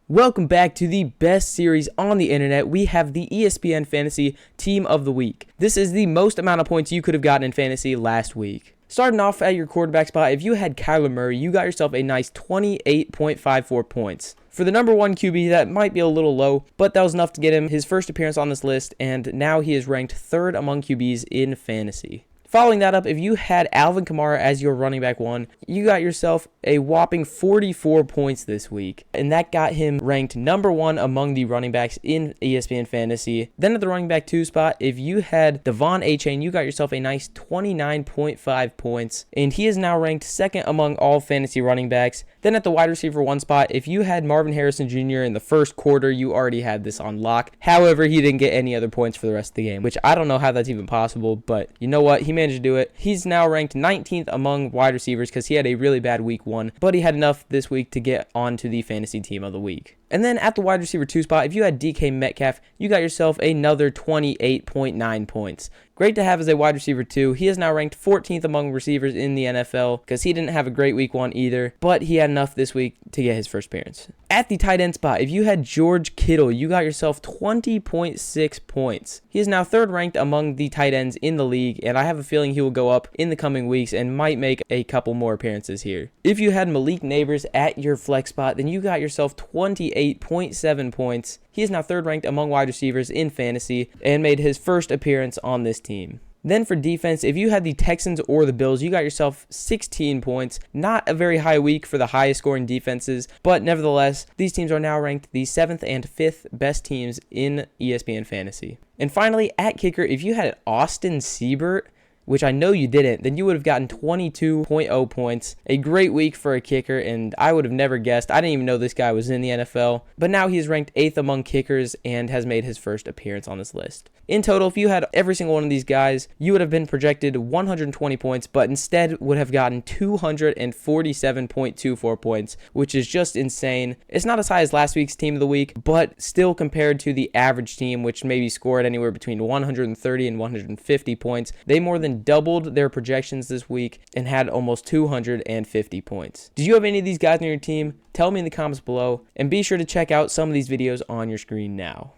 Welcome back to the best series on the internet. We have the ESPN Fantasy Team of the Week. This is the most amount of points you could have gotten in fantasy last week. Starting off at your quarterback spot, if you had Kyler Murray, you got yourself a nice 28.54 points. For the number one QB, that might be a little low, but that was enough to get him his first appearance on this list, and now he is ranked third among QBs in fantasy. Following that up, if you had Alvin Kamara as your running back one, you got yourself a whopping 44 points this week, and that got him ranked number one among the running backs in ESPN Fantasy. Then at the running back two spot, if you had Devon A-Chain, you got yourself a nice 29.5 points, and he is now ranked second among all fantasy running backs. Then at the wide receiver one spot, if you had Marvin Harrison Jr. in the first quarter, you already had this on lock. However, he didn't get any other points for the rest of the game, which I don't know how that's even possible, but you know what? He managed to do it. He's now ranked 19th among wide receivers because he had a really bad week one, but he had enough this week to get onto the fantasy team of the week. And then at the wide receiver two spot, if you had DK Metcalf, you got yourself another 28.9 points. Great to have as a wide receiver two. He is now ranked 14th among receivers in the NFL because he didn't have a great week one either, but he had enough this week to get his first appearance. At the tight end spot, if you had George Kittle, you got yourself 20.6 points. He is now third ranked among the tight ends in the league, and I have a feeling he will go up in the coming weeks and might make a couple more appearances here. If you had Malik Neighbors at your flex spot, then you got yourself 28.7 points. He is now third ranked among wide receivers in fantasy and made his first appearance on this team. Then for defense, if you had the Texans or the Bills, you got yourself 16 points. Not a very high week for the highest scoring defenses, but nevertheless, these teams are now ranked the 7th and 5th best teams in ESPN Fantasy. And finally, at kicker, if you had Austin Seibert, which I know you didn't, then you would have gotten 22.0 points. A great week for a kicker, and I would have never guessed. I didn't even know this guy was in the NFL, but now he is ranked 8th among kickers and has made his first appearance on this list. In total, if you had every single one of these guys, you would have been projected 120 points, but instead would have gotten 247.24 points, which is just insane. It's not as high as last week's team of the week, but still compared to the average team, which maybe scored anywhere between 130 and 150 points, they more than doubled their projections this week and had almost 250 points. Did you have any of these guys on your team? Tell me in the comments below, and be sure to check out some of these videos on your screen now.